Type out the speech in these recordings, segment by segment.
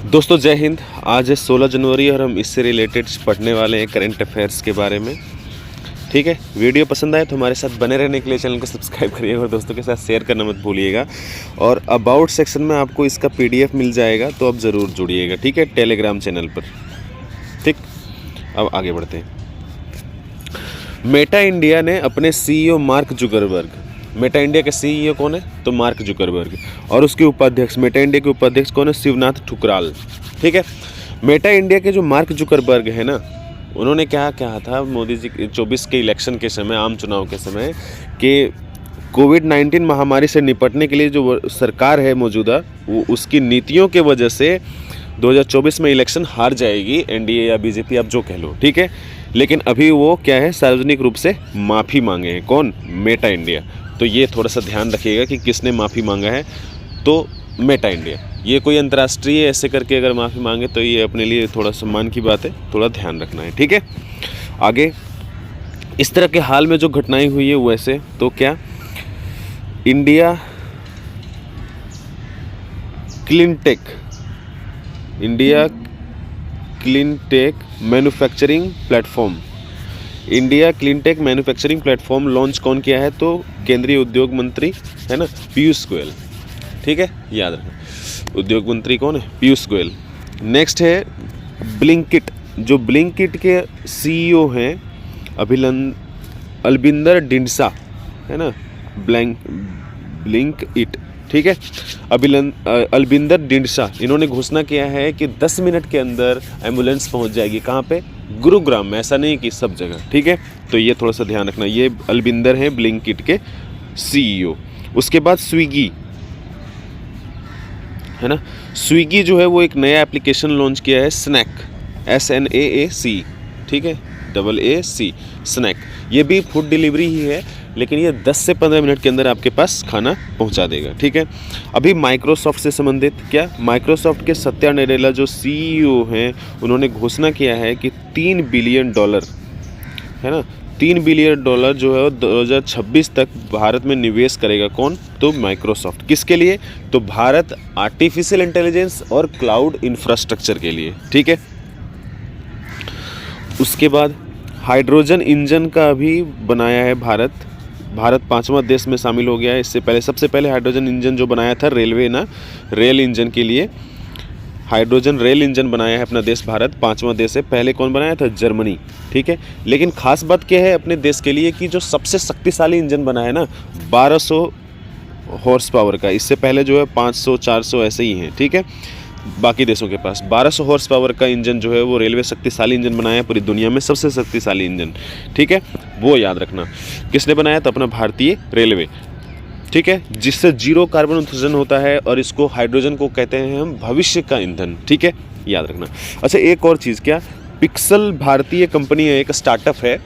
दोस्तों जय हिंद। आज है 16 जनवरी और हम इससे रिलेटेड पढ़ने वाले हैं करंट अफेयर्स के बारे में। ठीक है, वीडियो पसंद आए तो हमारे साथ बने रहने के लिए चैनल को सब्सक्राइब करिएगा और दोस्तों के साथ शेयर करना मत भूलिएगा। और अबाउट सेक्शन में आपको इसका PDF मिल जाएगा, तो आप ज़रूर जुड़िएगा। ठीक है, टेलीग्राम चैनल पर। ठीक, अब आगे बढ़ते हैं। मेटा इंडिया ने अपने CEO mark Zuckerberg, Meta India के CEO कौन है? तो मार्क जुकरबर्ग। और उसके उपाध्यक्ष, मेटा इंडिया के उपाध्यक्ष कौन है? शिवनाथ ठुकराल। ठीक है, मेटा इंडिया के जो मार्क जुकरबर्ग है ना, उन्होंने क्या कहा था मोदी जी 24 के इलेक्शन के समय, आम चुनाव के समय, कि कोविड-19 महामारी से निपटने के लिए जो सरकार है मौजूदा, वो उसकी नीतियों के वजह से 2024 में इलेक्शन हार जाएगी, NDA या BJP आप जो कह लो। ठीक है, लेकिन अभी वो क्या है, सार्वजनिक रूप से माफ़ी मांगे हैं। कौन? Meta India. तो ये थोड़ा सा ध्यान रखिएगा कि किसने माफ़ी मांगा है। तो मेटा इंडिया, ये कोई अंतर्राष्ट्रीय ऐसे करके अगर माफ़ी मांगे तो ये अपने लिए थोड़ा सम्मान की बात है, थोड़ा ध्यान रखना है। ठीक है, आगे इस तरह के हाल में जो घटनाएं हुई है वैसे तो क्या, India cleantech manufacturing platform, India cleantech manufacturing platform launch कौन किया है? तो केंद्रीय उद्योग मंत्री है ना, पीयूष गोयल। ठीक है, याद रखना, उद्योग मंत्री कौन है? पीयूष गोयल। नेक्स्ट है ब्लिंकिट। जो ब्लिंकिट के CEO हैं अलबिंदर डिंडसा, है ना, ब्लिंकिट। ठीक है, अलबिंदर डिंडसा, इन्होंने घोषणा किया है कि 10 मिनट के अंदर एम्बुलेंस पहुंच जाएगी। कहाँ पे? गुरुग्राम में, ऐसा नहीं कि सब जगह। ठीक है, तो ये थोड़ा सा ध्यान रखना। ये अलबिंदर हैं ब्लिंकिट के CEO। उसके बाद स्विगी, है ना, स्विगी जो है वो एक नया एप्लीकेशन लॉन्च किया है, स्नैक, SNAAC। ठीक है, AAC, स्नैक। ये भी फूड डिलीवरी ही है, लेकिन ये 10 से 15 मिनट के अंदर आपके पास खाना पहुंचा देगा। ठीक है, अभी माइक्रोसॉफ्ट से संबंधित क्या, माइक्रोसॉफ्ट के सत्या नडेला जो CEO हैं, उन्होंने घोषणा किया है कि $3 बिलियन, है ना, $3 बिलियन जो है 2026 तक भारत में निवेश करेगा। कौन? तो माइक्रोसॉफ्ट। किसके लिए? तो भारत आर्टिफिशियल इंटेलिजेंस और क्लाउड इंफ्रास्ट्रक्चर के लिए। ठीक है, उसके बाद हाइड्रोजन इंजन का भी बनाया है भारत 5वां देश में शामिल हो गया है। इससे पहले, सबसे पहले हाइड्रोजन इंजन जो बनाया था रेलवे ना, रेल इंजन के लिए हाइड्रोजन रेल इंजन बनाया है अपना देश भारत, 5वां देश है। पहले कौन बनाया था? जर्मनी। ठीक है, लेकिन खास बात क्या है अपने देश के लिए कि जो सबसे शक्तिशाली इंजन बना है ना, 1200 हॉर्स पावर का। इससे पहले जो है 500 400 ऐसे ही हैं। ठीक है, बाकी देशों के पास 1200 हॉर्स पावर का इंजन जो है वो रेलवे शक्तिशाली इंजन बनाया है, पूरी दुनिया में सबसे शक्तिशाली इंजन। ठीक है, वो याद रखना। किसने बनाया? तो अपना भारतीय रेलवे। ठीक है, जिससे 0 कार्बन उत्सर्जन होता है, और इसको हाइड्रोजन को कहते हैं हम भविष्य का ईंधन। ठीक है, याद रखना। अच्छा, एक और चीज़ क्या, पिक्सल भारतीय कंपनी है, एक स्टार्टअप है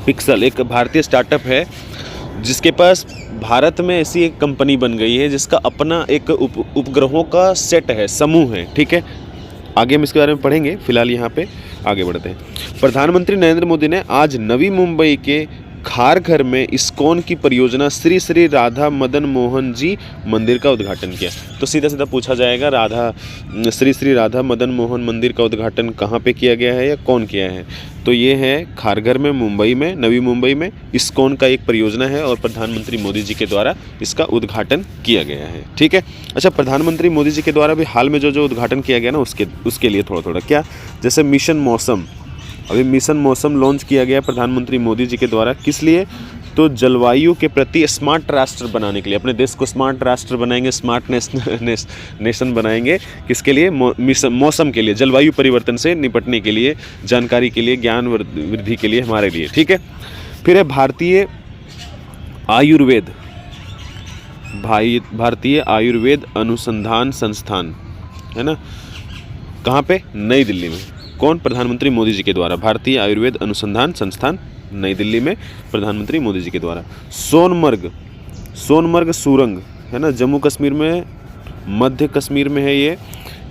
पिक्सल एक भारतीय स्टार्टअप है, जिसके पास भारत में ऐसी एक कंपनी बन गई है जिसका अपना एक उपग्रहों का सेट है, समूह है। ठीक है, आगे हम इसके बारे में पढ़ेंगे, फिलहाल यहाँ पे आगे बढ़ते हैं। प्रधानमंत्री नरेंद्र मोदी ने आज नवी मुंबई के खारघर में इस्कॉन की परियोजना श्री श्री राधा मदन मोहन जी मंदिर का उद्घाटन किया। तो सीधा सीधा पूछा जाएगा, श्री श्री राधा मदन मोहन मंदिर का उद्घाटन कहाँ पे किया गया है या कौन किया है? तो ये है खारघर में, मुंबई में, नवी मुंबई में इस्कॉन का एक परियोजना है और प्रधानमंत्री मोदी जी के द्वारा इसका उद्घाटन किया गया है। ठीक है, अच्छा, प्रधानमंत्री मोदी जी के द्वारा भी हाल में जो उद्घाटन किया गया ना, उसके लिए थोड़ा क्या, जैसे मिशन मौसम, अभी मिशन मौसम लॉन्च किया गया प्रधानमंत्री मोदी जी के द्वारा। किस लिए? तो जलवायु के प्रति स्मार्ट राष्ट्र बनाने के लिए, अपने देश को स्मार्ट राष्ट्र बनाएंगे, स्मार्ट नेशन बनाएंगे। किसके लिए? मिशन मौसम के लिए, जलवायु परिवर्तन से निपटने के लिए, जानकारी के लिए, ज्ञान वृद्धि के लिए, हमारे लिए। ठीक है, फिर है भारतीय आयुर्वेद अनुसंधान संस्थान, है ना, कहाँ पे? नई दिल्ली में। कौन? प्रधानमंत्री मोदी जी के द्वारा, भारतीय आयुर्वेद अनुसंधान संस्थान नई दिल्ली में, प्रधानमंत्री मोदी जी के द्वारा। सोनमर्ग सुरंग, है ना, जम्मू कश्मीर में, मध्य कश्मीर में है ये,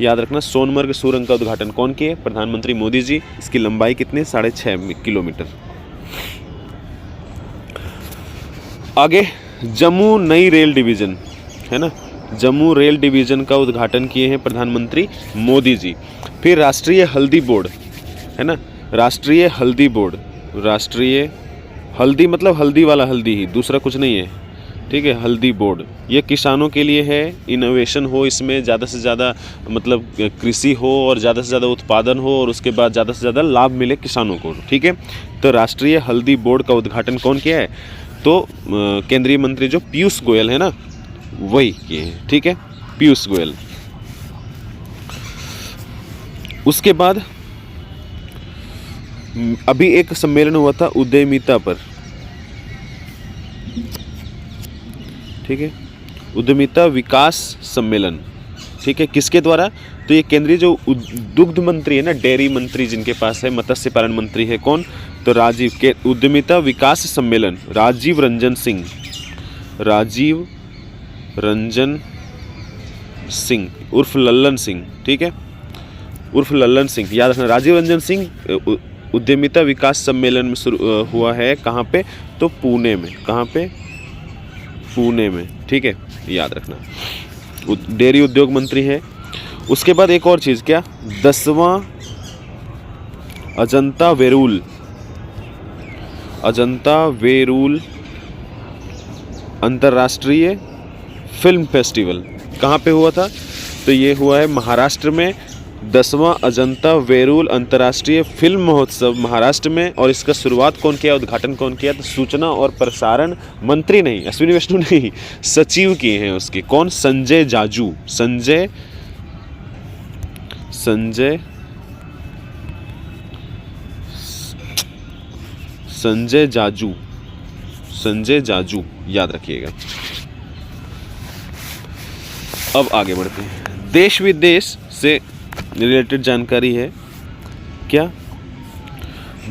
याद रखना। सोनमर्ग सुरंग का उद्घाटन कौन किए? प्रधानमंत्री मोदी जी। इसकी लंबाई कितनी? 6.5 किलोमीटर। आगे जम्मू नई रेल डिवीज़न, है ना, जम्मू रेल डिवीज़न का उद्घाटन किए हैं प्रधानमंत्री मोदी जी। फिर राष्ट्रीय हल्दी बोर्ड है ना, राष्ट्रीय हल्दी बोर्ड, राष्ट्रीय हल्दी मतलब हल्दी वाला हल्दी ही, दूसरा कुछ नहीं है, ठीक है। हल्दी बोर्ड ये किसानों के लिए है, इनोवेशन हो इसमें, ज़्यादा से ज़्यादा मतलब कृषि हो और ज़्यादा से ज़्यादा उत्पादन हो और उसके बाद ज़्यादा से ज़्यादा लाभ मिले किसानों को, ठीक है। तो राष्ट्रीय हल्दी बोर्ड का उद्घाटन कौन किया है? तो केंद्रीय मंत्री जो पीयूष गोयल है ना, वही किए हैं, ठीक है, पीयूष गोयल। उसके बाद अभी एक सम्मेलन हुआ था उद्यमिता पर, ठीक है, उद्यमिता विकास सम्मेलन, ठीक है, किसके द्वारा? तो ये केंद्रीय जो दुग्ध मंत्री है ना, डेयरी मंत्री जिनके पास है, मत्स्य पालन मंत्री है कौन? तो राजीव के उद्यमिता विकास सम्मेलन, राजीव रंजन सिंह, राजीव रंजन सिंह उर्फ लल्लन सिंह, ठीक है, उर्फ लल्लन सिंह, याद रखना। राजीव रंजन सिंह उद्यमिता विकास सम्मेलन में शुरू हुआ है, कहाँ पे? तो पुणे में, कहाँ पे? पुणे में, ठीक है, याद रखना। डेयरी उद्योग मंत्री है। उसके बाद एक और चीज़, क्या? 10वां अजंता वेरूल, अजंता वेरूल अंतर्राष्ट्रीय फिल्म फेस्टिवल कहाँ पे हुआ था? तो ये हुआ है महाराष्ट्र में, 10वां अजंता वेरूल अंतर्राष्ट्रीय फिल्म महोत्सव महाराष्ट्र में। और इसका शुरुआत कौन किया, उद्घाटन कौन किया? तो सूचना और प्रसारण मंत्री नहीं, अश्विनी वैष्णव नहीं, सचिव किए हैं उसके, कौन? संजय जाजू, संजय जाजू, संजय जाजू, याद रखिएगा। अब आगे बढ़ते हैं, देश विदेश से रिलेटेड जानकारी है। क्या?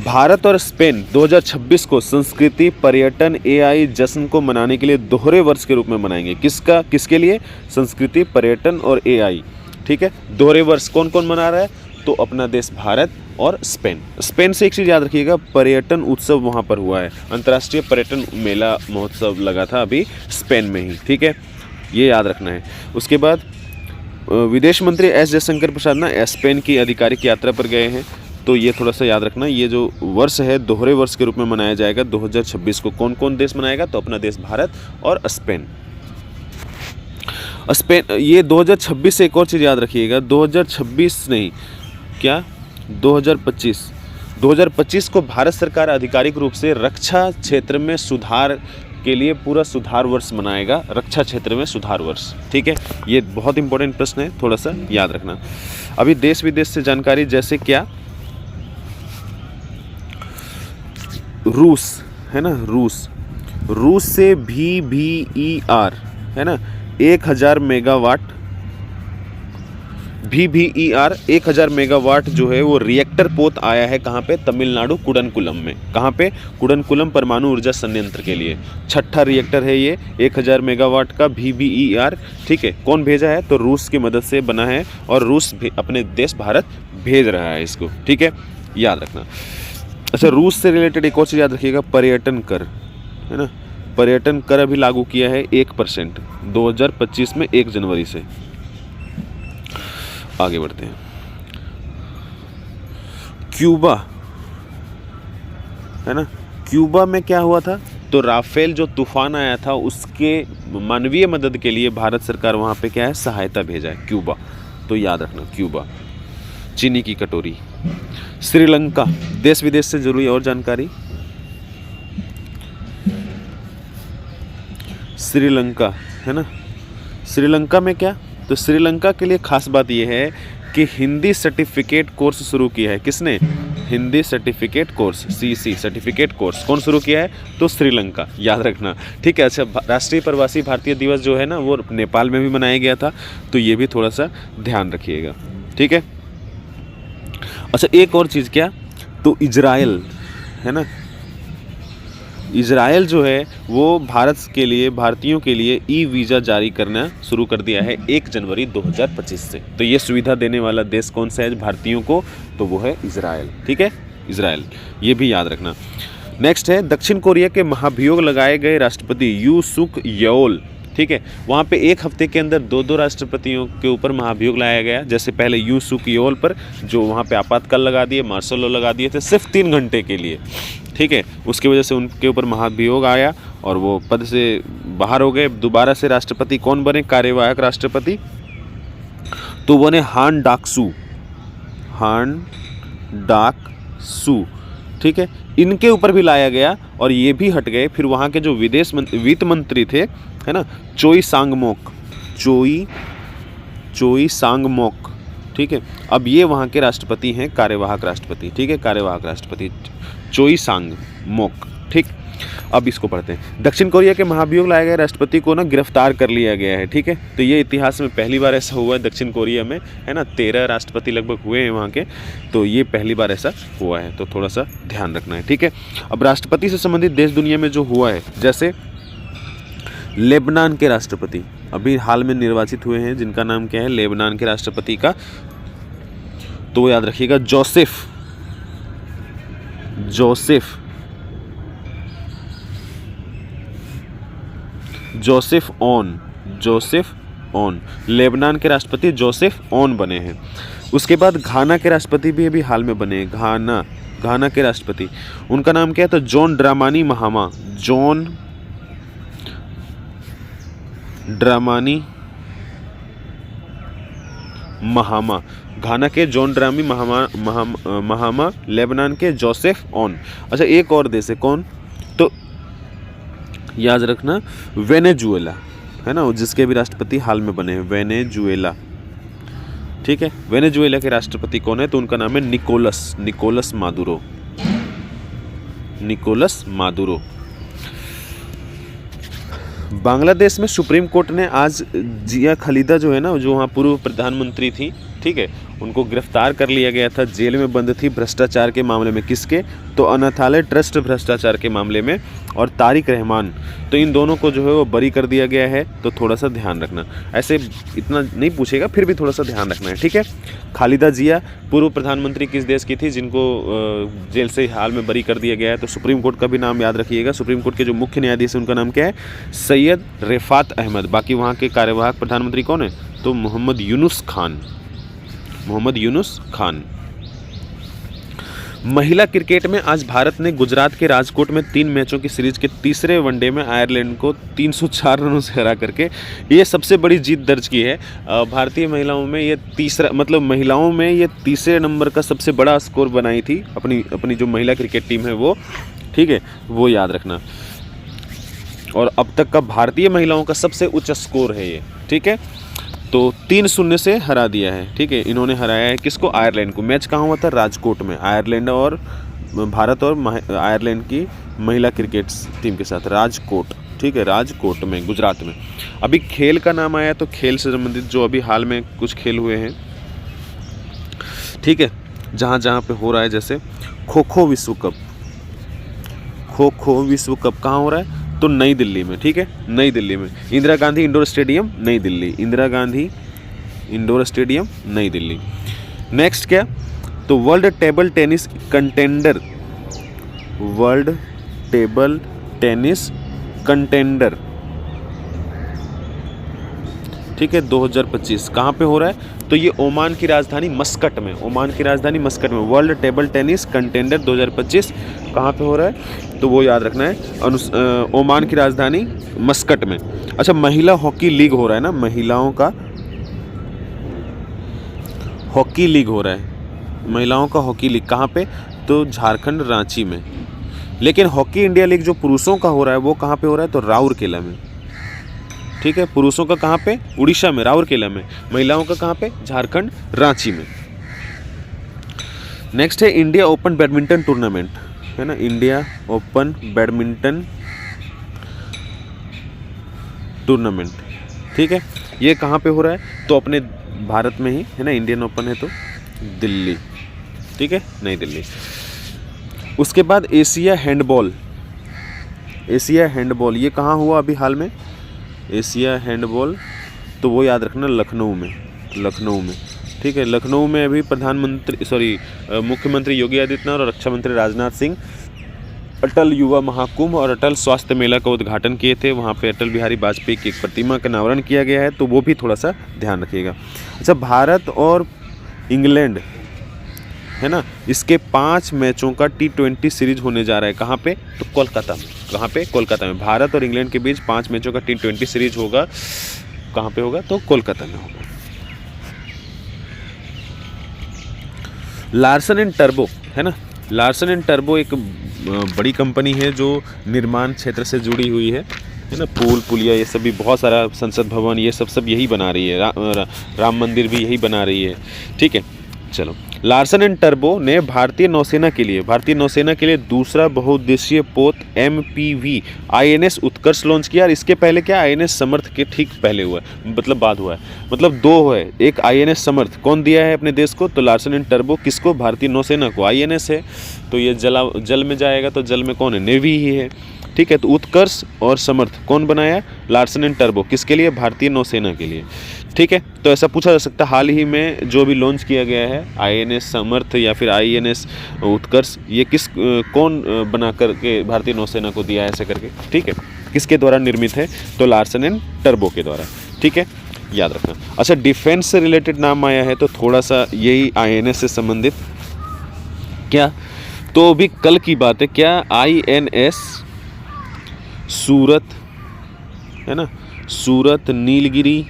भारत और स्पेन 2026 को संस्कृति पर्यटन एआई जश्न को मनाने के लिए दोहरे वर्ष के रूप में मनाएंगे। किसके लिए? संस्कृति पर्यटन और एआई, ठीक है, दोहरे वर्ष। कौन कौन मना रहा है? तो अपना देश भारत और स्पेन। स्पेन से एक चीज़ याद रखिएगा, पर्यटन उत्सव वहाँ पर हुआ है, अंतर्राष्ट्रीय पर्यटन मेला महोत्सव लगा था अभी स्पेन में ही, ठीक है, ये याद रखना है। उसके बाद विदेश मंत्री एस जयशंकर प्रसाद ना स्पेन की आधिकारिक यात्रा पर गए हैं, तो ये थोड़ा सा याद रखना। ये जो वर्ष है दोहरे वर्ष के रूप में मनाया जाएगा 2026 को। कौन कौन देश मनाएगा? तो अपना देश भारत और स्पेन। ये 2026 से एक और चीज़ याद रखिएगा, 2026 नहीं, क्या? 2025 को भारत सरकार आधिकारिक रूप से रक्षा क्षेत्र में सुधार के लिए पूरा सुधार वर्ष मनाएगा, रक्षा क्षेत्र में सुधार वर्ष, ठीक है। ये बहुत इंपॉर्टेंट प्रश्न है, थोड़ा सा याद रखना। अभी देश विदेश से जानकारी, जैसे क्या? रूस है ना, रूस से VVER है ना 1000 मेगावाट, VVER 1000 मेगावाट जो है वो रिएक्टर पोत आया है, कहाँ पे? तमिलनाडु कुडनकुलम में। कहाँ पे? कुडनकुलम परमाणु ऊर्जा संयंत्र के लिए 6ठा रिएक्टर है ये 1000 मेगावाट का VVER, ठीक है। कौन भेजा है? तो रूस की मदद से बना है और रूस भी अपने देश भारत भेज रहा है इसको, ठीक है, याद रखना। अच्छा, रूस से रिलेटेड एक और चीज़ याद रखिएगा, पर्यटन कर है ना, पर्यटन कर अभी लागू किया है 1% 2025 में 1 जनवरी से। आगे बढ़ते हैं, क्यूबा है ना, क्यूबा में क्या हुआ था? तो राफेल जो तूफान आया था उसके मानवीय मदद के लिए भारत सरकार वहाँ पे क्या है? सहायता भेजा है, क्यूबा, तो याद रखना क्यूबा। चीनी की कटोरी। श्रीलंका, देश विदेश से जरूरी और जानकारी, श्रीलंका है ना, श्रीलंका में क्या? तो श्रीलंका के लिए खास बात यह है कि हिंदी सर्टिफिकेट कोर्स शुरू किया है। किसने? Hindi certificate course, CC certificate course कौन शुरू किया है? तो श्रीलंका, याद रखना, ठीक है। अच्छा, राष्ट्रीय प्रवासी भारतीय दिवस जो है ना वो नेपाल में भी मनाया गया था, तो ये भी थोड़ा सा ध्यान रखिएगा, ठीक है। अच्छा, एक और चीज़, क्या? तो इजराइल है ना, इजराइल जो है वो भारत के लिए, भारतीयों के लिए वीज़ा जारी करना शुरू कर दिया है 1 जनवरी 2025 से। तो ये सुविधा देने वाला देश कौन सा है भारतीयों को? तो वो है इजराइल, ठीक है, इजराइल, ये भी याद रखना। नेक्स्ट है, दक्षिण कोरिया के महाभियोग लगाए गए राष्ट्रपति यू सुक येओल ठीक है। वहाँ पे एक हफ्ते के अंदर 2-2 राष्ट्रपतियों के ऊपर महाभियोग लाया गया। जैसे पहले यू सुक योल पर, जो वहाँ पे आपातकाल लगा दिए, मार्शल लॉ लगा दिए थे सिर्फ 3 घंटे के लिए, ठीक है। उसकी वजह से उनके ऊपर महाभियोग आया और वो पद से बाहर हो गए। दोबारा से राष्ट्रपति कौन बने, कार्यवाहक राष्ट्रपति, तो बने हान डाक-सू, ठीक है। इनके ऊपर भी लाया गया और ये भी हट गए। फिर वहाँ के जो वित्त मंत्री थे, है ना, चोई सांगमोक, ठीक है। अब ये वहाँ के राष्ट्रपति हैं, कार्यवाहक राष्ट्रपति, ठीक है, कार्यवाहक राष्ट्रपति चोई सांगमोक, ठीक। अब इसको पढ़ते हैं। दक्षिण कोरिया के महाभियोग लाए गए राष्ट्रपति को ना गिरफ्तार कर लिया गया है, ठीक है। तो ये इतिहास में पहली बार ऐसा हुआ है दक्षिण कोरिया में, है ना। 13 राष्ट्रपति लगभग हुए हैं वहाँ के, तो ये पहली बार ऐसा हुआ है, तो थोड़ा सा ध्यान रखना है, ठीक है। अब राष्ट्रपति से संबंधित देश दुनिया में जो हुआ है, जैसे लेबनान के राष्ट्रपति अभी हाल में निर्वाचित हुए हैं, जिनका नाम क्या है, लेबनान के राष्ट्रपति का, तो वो याद रखिएगा, जोसेफ ऑन, लेबनान के राष्ट्रपति जोसेफ ऑन बने हैं। उसके बाद घाना के राष्ट्रपति भी अभी हाल में बने हैं, घाना के राष्ट्रपति, उनका नाम क्या है, तो जॉन ड्रामानी महामा, घाना के जॉन ड्रामी महामा, लेबनान के जोसेफ ऑन। अच्छा, एक और देश है, कौन, तो याद रखना, वेनेजुएला, है ना, जिसके भी राष्ट्रपति हाल में बने हैं, वेनेजुएला, ठीक है। वेनेजुएला के राष्ट्रपति कौन है, तो उनका नाम है निकोलस मादुरो। बांग्लादेश में सुप्रीम कोर्ट ने आज जिया खलीदा जो है ना, जो वहाँ पूर्व प्रधानमंत्री थी, ठीक है, उनको गिरफ्तार कर लिया गया था, जेल में बंद थी भ्रष्टाचार के मामले में। किसके, तो अनाथालय ट्रस्ट भ्रष्टाचार के मामले में, और तारिक रहमान, तो इन दोनों को जो है वो बरी कर दिया गया है। तो थोड़ा सा ध्यान रखना, ऐसे इतना नहीं पूछेगा, फिर भी थोड़ा सा ध्यान रखना है, ठीक है। खालिदा जिया पूर्व प्रधानमंत्री किस देश की थी, जिनको जेल से हाल में बरी कर दिया गया है, तो सुप्रीम कोर्ट का भी नाम याद रखिएगा। सुप्रीम कोर्ट के जो मुख्य न्यायाधीश हैं उनका नाम क्या है, सैयद रिफात अहमद। बाकी वहाँ के कार्यवाहक प्रधानमंत्री कौन है, तो मोहम्मद यूनुस खान। महिला क्रिकेट में आज भारत ने गुजरात के राजकोट में 3 मैचों की सीरीज के तीसरे वनडे में आयरलैंड को 304 रनों से हरा करके ये सबसे बड़ी जीत दर्ज की है। भारतीय महिलाओं में ये महिलाओं में ये तीसरे नंबर का सबसे बड़ा स्कोर बनाई थी अपनी जो महिला क्रिकेट टीम है वो, ठीक है, वो याद रखना। और अब तक का भारतीय महिलाओं का सबसे उच्च स्कोर है ये, ठीक है। तो 3-0 से हरा दिया है, ठीक है। इन्होंने हराया है किसको, आयरलैंड को। मैच कहाँ हुआ था, राजकोट में, आयरलैंड और भारत और आयरलैंड की महिला क्रिकेट टीम के साथ, राजकोट, ठीक है, राजकोट में, गुजरात में। अभी खेल का नाम आया तो खेल से संबंधित जो अभी हाल में कुछ खेल हुए हैं, ठीक है, जहाँ जहाँ पे हो रहा है, जैसे खो खो विश्व कप कहाँ हो रहा है, तो नई दिल्ली में, ठीक है, नई दिल्ली में, इंदिरा गांधी इंडोर स्टेडियम नई दिल्ली। नेक्स्ट क्या, तो वर्ल्ड टेबल टेनिस कंटेंडर, ठीक है, 2025 कहाँ पे हो रहा है, तो ये ओमान की राजधानी मस्कट में, वर्ल्ड टेबल टेनिस कंटेंडर 2025 कहाँ पे हो रहा है, तो वो याद रखना है, ओमान की राजधानी मस्कट में। अच्छा, महिला हॉकी लीग हो रहा है ना, महिलाओं का हॉकी लीग हो रहा है, महिलाओं का हॉकी लीग कहाँ पे, तो झारखंड, रांची में। लेकिन हॉकी इंडिया लीग जो पुरुषों का हो रहा है वो कहाँ पे हो रहा है, तो राउरकेला में, ठीक है। पुरुषों का कहाँ पे, उड़ीसा में, राउरकेला में। महिलाओं का कहाँ पे, झारखंड, रांची में। नेक्स्ट है इंडिया ओपन बैडमिंटन टूर्नामेंट, है ना, इंडिया ओपन बैडमिंटन टूर्नामेंट, ठीक है। ये कहाँ पे हो रहा है, तो अपने भारत में ही है ना, इंडियन ओपन है तो दिल्ली, ठीक है, नई दिल्ली। उसके बाद एशिया हैंडबॉल, ये कहाँ हुआ अभी हाल में, एशिया हैंडबॉल, तो वो याद रखना, लखनऊ में, ठीक है। लखनऊ में अभी मुख्यमंत्री योगी आदित्यनाथ और रक्षा मंत्री राजनाथ सिंह अटल युवा महाकुंभ और अटल स्वास्थ्य मेला का उद्घाटन किए थे। वहाँ पे अटल बिहारी वाजपेयी की एक प्रतिमा का अनावरण किया गया है, तो वो भी थोड़ा सा ध्यान रखिएगा। अच्छा, भारत और इंग्लैंड है ना, इसके 5 मैचों का T20 सीरीज होने जा रहा है। कहाँ पे? तो कोलकाता में। कहाँ पे? कोलकाता में। भारत और इंग्लैंड के बीच 5 मैचों का T20 सीरीज होगा। कहाँ पे होगा? तो कोलकाता में होगा। लार्सन एंड टर्बो है ना, लार्सन एंड टर्बो एक बड़ी कंपनी है जो निर्माण क्षेत्र से जुड़ी हुई है ना। पुल पुलिया ये सब भी, बहुत सारा संसद भवन ये सब यही बना रही है। राम मंदिर भी यही बना रही है। ठीक है, चलो। लार्सन एंड टर्बो ने भारतीय नौसेना के लिए दूसरा बहुउद्देशीय पोत MPV INS उत्कर्ष लॉन्च किया। और इसके पहले क्या, INS समर्थ के ठीक पहले हुआ है, मतलब बाद हुआ है, मतलब 2 है। एक INS समर्थ कौन दिया है अपने देश को? तो लार्सन एंड टर्बो किसको? भारतीय नौसेना को। INS है तो ये जल में जाएगा, तो जल में कौन है? नेवी ही है। ठीक है, तो उत्कर्ष और समर्थ कौन बनाया? Larsen and turbo. किसके लिए? भारतीय नौसेना के लिए। ठीक है, तो ऐसा पूछा जा सकता है हाल ही में जो भी लॉन्च किया गया है INS समर्थ या फिर INS उत्कर्ष, ये कौन बना करके भारतीय नौसेना को दिया है ऐसे करके। ठीक है, किसके द्वारा निर्मित है? तो लार्सन एंड टर्बो के द्वारा। ठीक है, याद रखना। अच्छा, डिफेंस से रिलेटेड नाम आया है तो थोड़ा सा यही INS से संबंधित क्या, तो भी कल की बात है क्या, INS सूरत है ना, सूरत, नीलगिरी,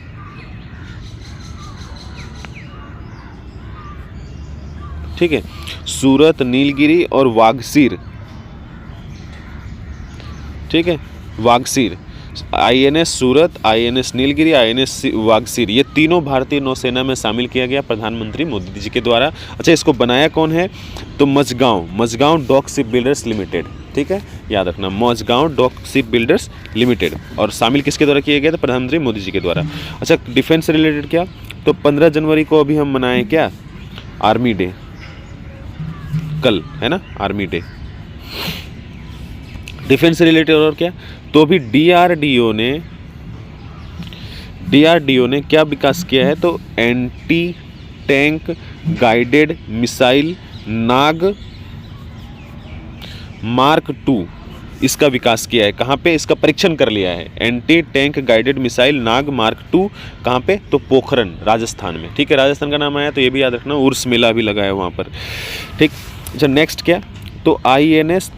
ठीक है, सूरत, नीलगिरी और वागसीर। ठीक है, वागसीर, INS सूरत, INS नीलगिरी, INS वागसीर, ये तीनों भारतीय नौसेना में शामिल किया गया प्रधानमंत्री मोदी जी के द्वारा। अच्छा, इसको बनाया कौन है? तो Mazagon dock ship builders limited. ठीक है, याद रखना, Mazagon dock ship builders limited. और शामिल किसके द्वारा किया गया था? प्रधानमंत्री मोदी जी के द्वारा। अच्छा, डिफेंस से रिलेटेड क्या, तो 15 जनवरी को अभी हम मनाएं क्या, आर्मी डे, कल है ना, आर्मी डे। डिफेंस से रिलेटेड और क्या, तो भी DRDO ने क्या विकास किया है? तो एंटी टैंक गाइडेड मिसाइल नाग मार्क 2 इसका विकास किया है। कहाँ पे? इसका परीक्षण कर लिया है। एंटी टैंक गाइडेड मिसाइल नाग मार्क 2 कहाँ पे? तो पोखरन, राजस्थान में। ठीक है, राजस्थान का नाम आया तो ये भी याद रखना, उर्स मेला भी लगा है वहाँ पर। ठीक। अच्छा, नेक्स्ट क्या, तो INS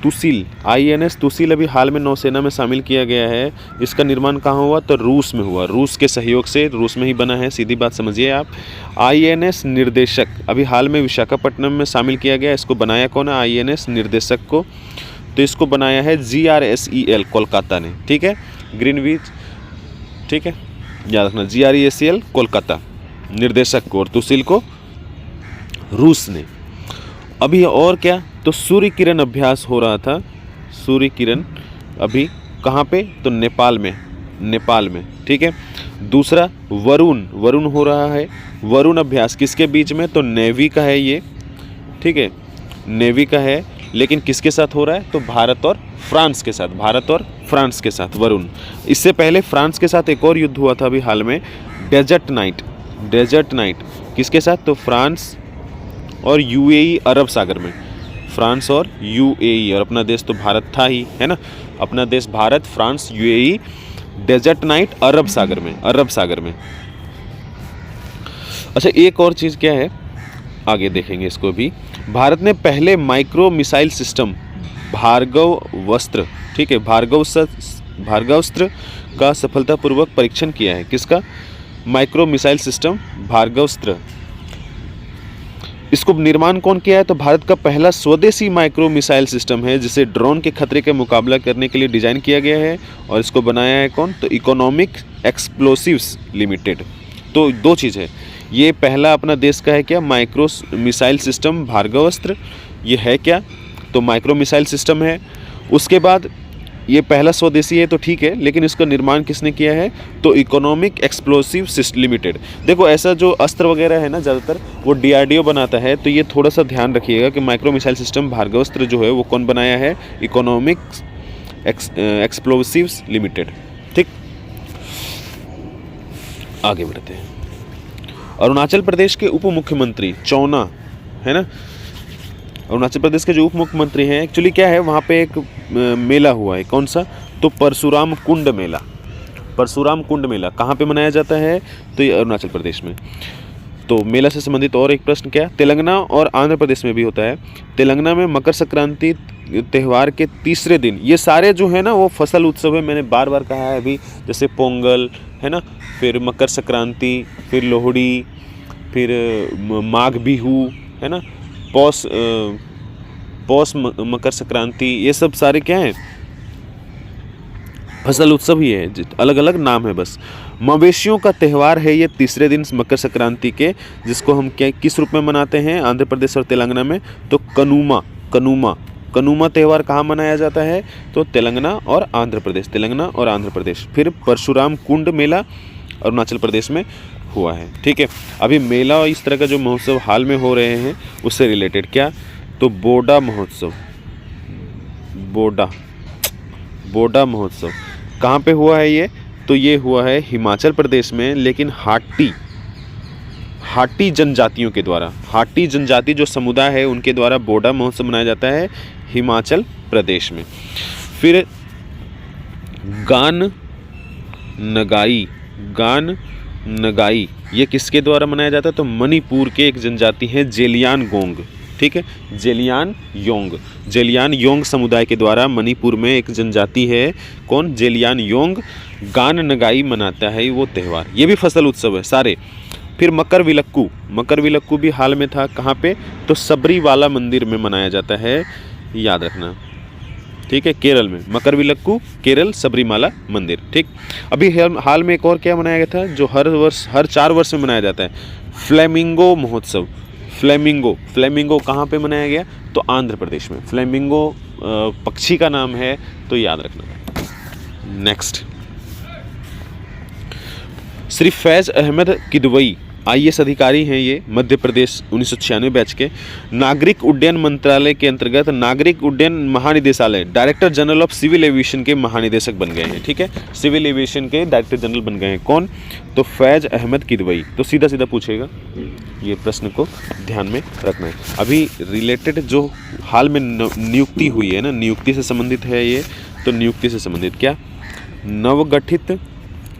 तुसील अभी हाल में नौसेना में शामिल किया गया है। इसका निर्माण कहाँ हुआ? तो रूस में हुआ। रूस के सहयोग से, रूस में ही बना है, सीधी बात समझिए आप। INS निर्देशक अभी हाल में विशाखापट्टनम में शामिल किया गया। इसको बनाया कौन है? INS निर्देशक को, तो इसको बनाया है GRSEL कोलकाता ने। ठीक है, ग्रीनविच, ठीक है, याद रखना, GRESEL कोलकाता निर्देशक को, और तुसील को रूस ने। अभी और क्या, तो सूर्य किरण अभ्यास हो रहा था। सूर्य किरण अभी कहाँ पे? तो नेपाल में। ठीक है, दूसरा वरुण हो रहा है। वरुण अभ्यास किसके बीच में? तो नेवी का है ये। ठीक है, नेवी का है, लेकिन किसके साथ हो रहा है? तो भारत और फ्रांस के साथ वरुण। इससे पहले फ्रांस के साथ एक और युद्ध हुआ था अभी हाल में, डेजर्ट नाइट किसके साथ? तो फ्रांस और UAE अरब सागर में। फ्रांस और UAE, और अपना देश तो भारत था ही, है ना, अपना देश Bharat, France, UAE, desert night Arab Sagar में। अच्छा, एक और चीज़ क्या है, आगे देखेंगे इसको भी। भारत ने पहले माइक्रो मिसाइल सिस्टम भार्गवस्त्र, ठीक है, भार्गवस्त्र का सफलतापूर्वक परीक्षण किया है। किसका? Micro missile system Bhargavastra. इसको निर्माण कौन किया है? तो भारत का पहला स्वदेशी माइक्रो मिसाइल सिस्टम है, जिसे ड्रोन के खतरे का मुकाबला करने के लिए डिजाइन किया गया है। और इसको बनाया है कौन? तो इकोनॉमिक एक्सप्लोसिव्स लिमिटेड। तो 2 चीज़ है, ये पहला अपना देश का है क्या? माइक्रो मिसाइल सिस्टम भार्गवस्त्र, ये है क्या? तो माइक्रो मिसाइल सिस्टम है। उसके बाद ये पहला स्वदेशी है तो ठीक है, लेकिन इसका निर्माण किसने किया है? तो इकोनॉमिक एक्सप्लोसिव सिस्टम लिमिटेड। देखो, ऐसा जो अस्त्र वगैरह है ना, ज़्यादातर वो DRDO बनाता है, तो ये थोड़ा सा ध्यान रखिएगा कि माइक्रो मिसाइल सिस्टम भार्गवस्त्र जो है वो कौन बनाया है? Economic explosives limited. ठीक, आगे बढ़ते हैं। अरुणाचल प्रदेश के उप मुख्यमंत्री चौना, है ना, अरुणाचल प्रदेश के जो उप मुख्यमंत्री हैं, एक्चुअली क्या है, वहाँ पे एक मेला हुआ है, कौन सा? तो परशुराम कुंड मेला। परशुराम कुंड मेला कहाँ पे मनाया जाता है? तो ये अरुणाचल प्रदेश में। तो मेला से संबंधित और एक प्रश्न क्या? तेलंगाना और आंध्र प्रदेश में भी होता है। तेलंगाना में मकर संक्रांति त्यौहार के तीसरे दिन, ये सारे जो है ना वो फसल उत्सव है, मैंने बार बार कहा है अभी, जैसे पोंगल है ना, फिर मकर संक्रांति, फिर लोहड़ी, फिर माघ बिहू है ना, पौष मकर संक्रांति, ये सब सारे क्या हैं? फसल उत्सव ही है, अलग अलग नाम है बस। मवेशियों का त्यौहार है ये तीसरे दिन मकर संक्रांति के, जिसको हम क्या किस रूप में मनाते हैं आंध्र प्रदेश और तेलंगाना में? तो कनुमा त्यौहार कहाँ मनाया जाता है? तो तेलंगाना और आंध्र प्रदेश, तेलंगाना और आंध्र प्रदेश। फिर परशुराम कुंड मेला अरुणाचल प्रदेश में हुआ है। ठीक है, अभी मेला और इस तरह का जो महोत्सव हाल में हो रहे हैं उससे रिलेटेड क्या? तो बोडा महोत्सव, बोडा महोत्सव कहाँ पे हुआ है ये? तो ये हुआ है हिमाचल प्रदेश में, लेकिन हाटी जनजातियों के द्वारा, हाटी जनजाति जो समुदाय है उनके द्वारा बोडा महोत्सव मनाया जाता है हिमाचल प्रदेश में। फिर गान नगाई ये किसके द्वारा मनाया जाता है? तो मणिपुर के एक जनजाति है जेलियानगोंग। ठीक है, जेलियानयोंग समुदाय के द्वारा मणिपुर में एक जनजाति है, कौन? जेलियानयोंग, गान नगाई मनाता है वो त्यौहार। ये भी फसल उत्सव है सारे। फिर मकर विलक्कू भी हाल में था, कहाँ पे? तो सबरीवाला मंदिर में मनाया जाता है, याद रखना। ठीक है, केरल में मकर विलक्कू, केरल सबरीमाला मंदिर। ठीक, अभी हाल में एक और क्या मनाया गया था जो हर 4 वर्ष में मनाया जाता है? फ्लेमिंगो महोत्सव। फ्लेमिंगो कहाँ पे मनाया गया? तो आंध्र प्रदेश में। फ्लेमिंगो पक्षी का नाम है, तो याद रखना। नेक्स्ट, श्री फैज़ अहमद किदवई IAS अधिकारी हैं ये, मध्य प्रदेश 1996 बैच के। नागरिक उड्डयन मंत्रालय के अंतर्गत नागरिक उड्डयन महानिदेशालय, director general of civil aviation के महानिदेशक बन गए हैं। ठीक है, सिविल एविएशन के डायरेक्टर जनरल बन गए हैं, कौन? तो फैज़ अहमद किदवई। तो सीधा सीधा पूछेगा, ये प्रश्न को ध्यान में रखना है। अभी रिलेटेड जो हाल में नियुक्ति हुई है ना, नियुक्ति से संबंधित है ये। तो नियुक्ति से संबंधित क्या? नवगठित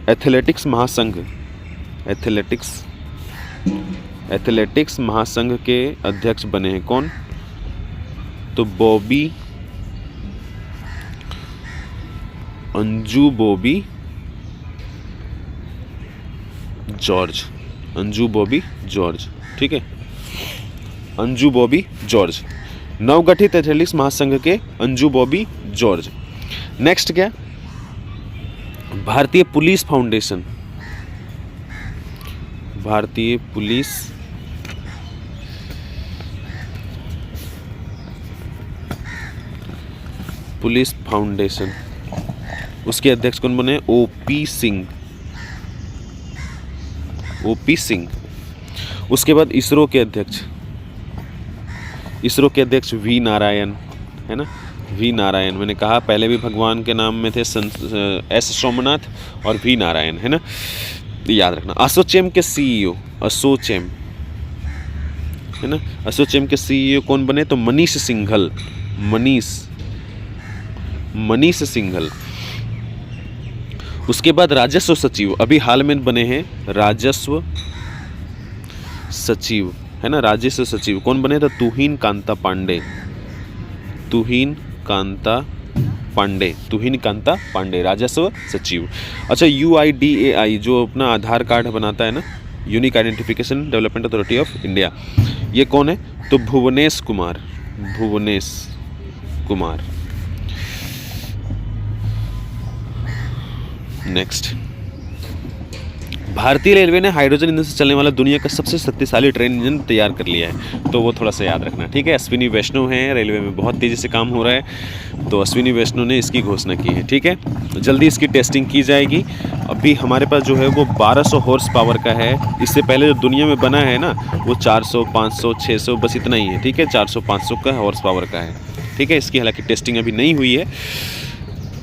एथलेटिक्स महासंघ के अध्यक्ष बने हैं, कौन? तो अंजू बॉबी जॉर्ज। ठीक है, अंजू बॉबी जॉर्ज, नवगठित एथलेटिक्स महासंघ के अंजू बॉबी जॉर्ज। नेक्स्ट क्या? भारतीय पुलिस फाउंडेशन उसके अध्यक्ष कौन बने? ओपी सिंह। उसके बाद इसरो के अध्यक्ष वी नारायण है ना, वी नारायण। मैंने कहा पहले भी भगवान के नाम में थे एस सोमनाथ और वी नारायण, है ना, याद रखना। एसोचैम के CEO है ना, एसोचैम के CEO कौन बने? तो मनीष सिंघल। उसके बाद राजस्व सचिव, अभी हाल में बने हैं राजस्व सचिव, है ना, राजस्व सचिव कौन बने? तो तुहिन कांता पांडे राजस्व सचिव। अच्छा, UIDAI जो अपना आधार कार्ड बनाता है ना, unique identification development authority of India, ये कौन है? तो भुवनेश कुमार। नेक्स्ट, भारतीय रेलवे ने हाइड्रोजन ईंधन से चलने वाला दुनिया का सबसे शक्तिशाली ट्रेन इंजन तैयार कर लिया है, तो वो थोड़ा सा याद रखना। ठीक है, अश्विनी वैष्णव हैं, रेलवे में बहुत तेज़ी से काम हो रहा है, तो अश्विनी वैष्णव ने इसकी घोषणा की है। ठीक है, जल्दी इसकी टेस्टिंग की जाएगी। अभी हमारे पास जो है वो 1200 हॉर्स पावर का है। इससे पहले जो दुनिया में बना है ना वो 400, 500, 600 बस इतना ही है। ठीक है, 400-500 का हॉर्स पावर का है। ठीक है, इसकी हालांकि टेस्टिंग अभी नहीं हुई है।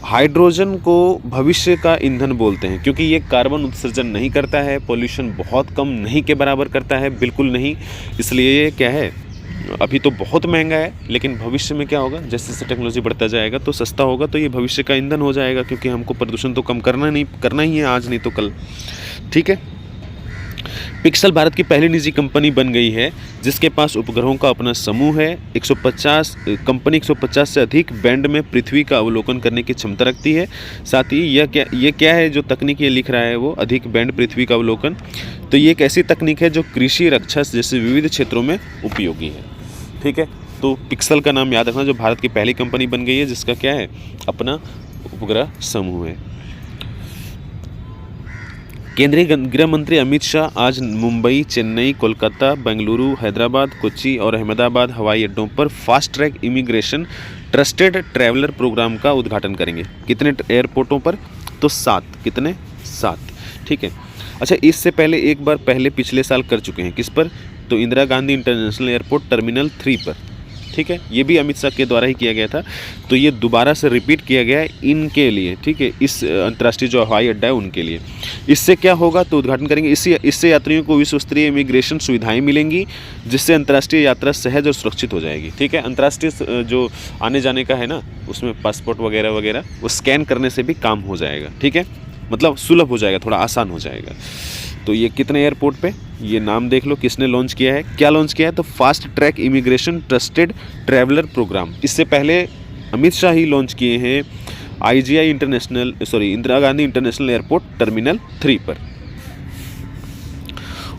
हाइड्रोजन को भविष्य का ईंधन बोलते हैं क्योंकि ये कार्बन उत्सर्जन नहीं करता है, पोल्यूशन बहुत कम नहीं के बराबर करता है, बिल्कुल नहीं। इसलिए ये क्या है, अभी तो बहुत महंगा है, लेकिन भविष्य में क्या होगा, जैसे जैसे टेक्नोलॉजी बढ़ता जाएगा तो सस्ता होगा, तो ये भविष्य का ईंधन हो जाएगा, क्योंकि हमको प्रदूषण तो कम करना ही है, आज नहीं तो कल। ठीक है। पिक्सेल भारत की पहली निजी कंपनी बन गई है जिसके पास उपग्रहों का अपना समूह है। 150 कंपनी 150 से अधिक बैंड में पृथ्वी का अवलोकन करने की क्षमता रखती है। साथ ही ये क्या है जो तकनीक ये लिख रहा है, वो अधिक बैंड पृथ्वी का अवलोकन, तो ये एक ऐसी तकनीक है जो कृषि, रक्षा जैसे विविध क्षेत्रों में उपयोगी है। ठीक है, तो पिक्सेल का नाम याद रखना, जो भारत की पहली कंपनी बन गई है जिसका क्या है, अपना उपग्रह समूह है। केंद्रीय गृह मंत्री अमित शाह आज मुंबई, चेन्नई, कोलकाता, बेंगलुरु, हैदराबाद, कोच्चि और अहमदाबाद हवाई अड्डों पर fast track immigration trusted traveller programme का उद्घाटन करेंगे। कितने एयरपोर्टों पर, तो 7। कितने, 7। ठीक है। अच्छा, इससे पहले पिछले साल कर चुके हैं, किस पर, तो Indira Gandhi international airport terminal 3 पर। ठीक है, ये भी अमित शाह के द्वारा ही किया गया था, तो ये दोबारा से रिपीट किया गया है इनके लिए। ठीक है, इस अंतर्राष्ट्रीय जो हवाई अड्डा है उनके लिए। इससे क्या होगा, तो उद्घाटन करेंगे, इससे यात्रियों को विश्व स्तरीय इमिग्रेशन सुविधाएं मिलेंगी, जिससे अंतर्राष्ट्रीय यात्रा सहज और सुरक्षित हो जाएगी। ठीक है, अंतर्राष्ट्रीय जो आने जाने का है ना, उसमें पासपोर्ट वगैरह वगैरह वो स्कैन करने से भी काम हो जाएगा। ठीक है, मतलब सुलभ हो जाएगा, थोड़ा आसान हो जाएगा। तो ये कितने एयरपोर्ट पे, ये नाम देख लो किसने लॉन्च किया है, क्या लॉन्च किया है, तो fast track immigration trusted traveller programme. इससे पहले अमित शाह ही लॉन्च किए हैं Indira Gandhi international airport terminal 3 पर।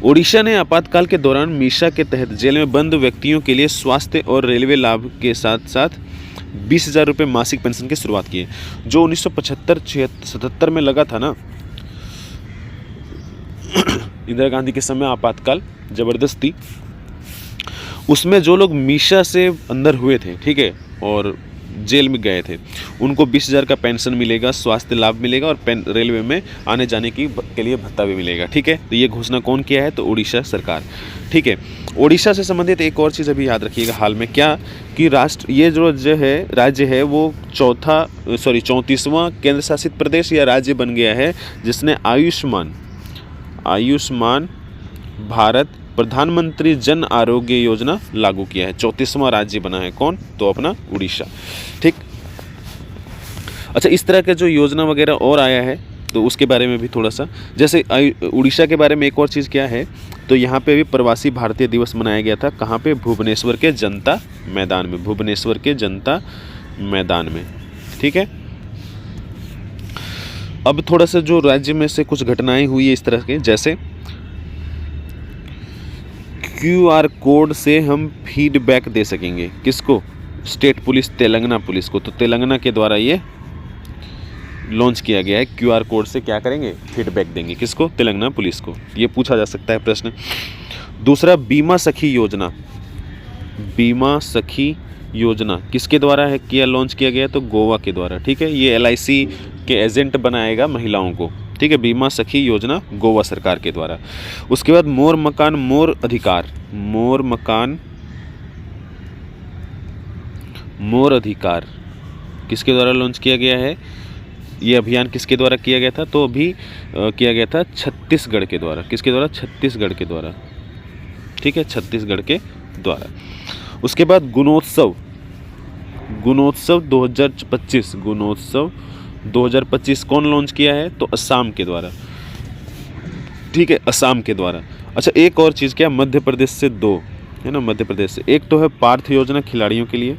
ओडिशा ने आपातकाल के दौरान मीशा के तहत जेल में बंद व्यक्तियों के लिए स्वास्थ्य और रेलवे लाभ के साथ साथ 20,000 रुपये मासिक पेंशन की शुरुआत की है। जो 1975-77 में लगा था ना, इंदिरा गांधी के समय आपातकाल ज़बरदस्ती, उसमें जो लोग मीशा से अंदर हुए थे, ठीक है, और जेल में गए थे, उनको 20,000 का पेंशन मिलेगा, स्वास्थ्य लाभ मिलेगा और रेलवे में आने जाने के लिए भत्ता भी मिलेगा। ठीक है, तो ये घोषणा कौन किया है, तो उड़ीसा सरकार। ठीक है, ओडिशा से संबंधित एक और चीज़ अभी याद रखिएगा हाल में, क्या कि ये जो राज्य है वो 34वां केंद्र शासित प्रदेश या राज्य बन गया है जिसने आयुष्मान भारत प्रधानमंत्री जन आरोग्य योजना लागू किया है। 34वां राज्य बना है कौन, तो अपना उड़ीसा। ठीक। अच्छा, इस तरह के जो योजना वगैरह और आया है तो उसके बारे में भी थोड़ा सा, जैसे उड़ीसा के बारे में एक और चीज़ क्या है, तो यहाँ पे भी प्रवासी भारतीय दिवस मनाया गया था। कहाँ पे, भुवनेश्वर के जनता मैदान में। ठीक है। अब थोड़ा सा जो राज्य में से कुछ घटनाएं हुई है इस तरह के, जैसे QR कोड से हम फीडबैक दे सकेंगे, किसको, स्टेट पुलिस, तेलंगाना पुलिस को। तो तेलंगाना के द्वारा ये लॉन्च किया गया है, QR कोड से क्या करेंगे, फीडबैक देंगे, किसको, तेलंगाना पुलिस को। ये पूछा जा सकता है प्रश्न। दूसरा, बीमा सखी योजना किसके द्वारा है लॉन्च किया गया, तो गोवा के द्वारा। ठीक है, ये LIC के एजेंट बनाएगा महिलाओं को। ठीक है, बीमा सखी योजना गोवा सरकार के द्वारा। उसके बाद मोर मकान मोर अधिकार किसके द्वारा लॉन्च किया गया है, ये अभियान किसके द्वारा किया गया था, तो अभी किया गया था छत्तीसगढ़ के द्वारा। किसके द्वारा, छत्तीसगढ़ के द्वारा। ठीक है, छत्तीसगढ़ के द्वारा। उसके बाद गुणोत्सव 2025 कौन लॉन्च किया है, तो असम के द्वारा। ठीक है, असम के द्वारा। अच्छा, एक और चीज़ क्या, मध्य प्रदेश से 2 है ना, मध्य प्रदेश से। एक तो है पार्थ योजना खिलाड़ियों के लिए,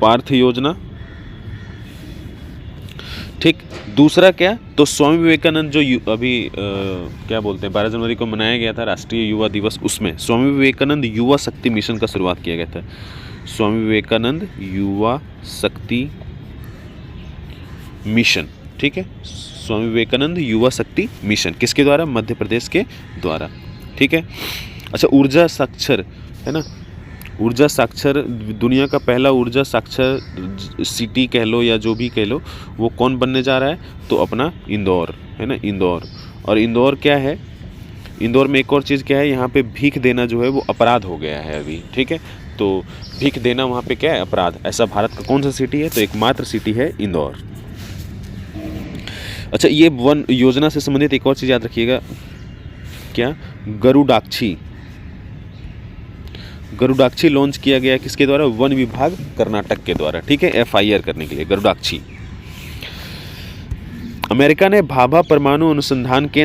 पार्थ योजना। ठीक। दूसरा क्या, तो स्वामी विवेकानंद जो अभी क्या बोलते हैं 12 जनवरी को मनाया गया था राष्ट्रीय युवा दिवस, उसमें स्वामी विवेकानंद युवा शक्ति मिशन का शुरुआत किया गया था। स्वामी विवेकानंद युवा शक्ति मिशन। ठीक है, स्वामी विवेकानंद युवा शक्ति मिशन किसके द्वारा, मध्य प्रदेश के द्वारा। ठीक है। अच्छा, ऊर्जा साक्षर है ना, ऊर्जा साक्षर, दुनिया का पहला ऊर्जा साक्षर सिटी कह लो या जो भी कह लो, वो कौन बनने जा रहा है, तो अपना इंदौर है ना, इंदौर। और इंदौर क्या है, इंदौर में एक और चीज़ क्या है, यहाँ पे भीख देना जो है वो अपराध हो गया है अभी। ठीक है, तो भीख देना वहाँ पे क्या है, अपराध। ऐसा भारत का कौन सा सिटी है, तो एकमात्र सिटी है इंदौर। अच्छा, ये वन योजना से संबंधित एक और चीज़ याद रखिएगा, क्या, गरुडाक्षी गरुड़ाक्षी लॉन्च किया गया किसके द्वारा? वन विभाग कर्नाटक के द्वारा, ठीक है, FIR करने के लिए गरुड़ाक्षी। अमेरिका ने भाभा परमाणु अनुसंधान केंद्र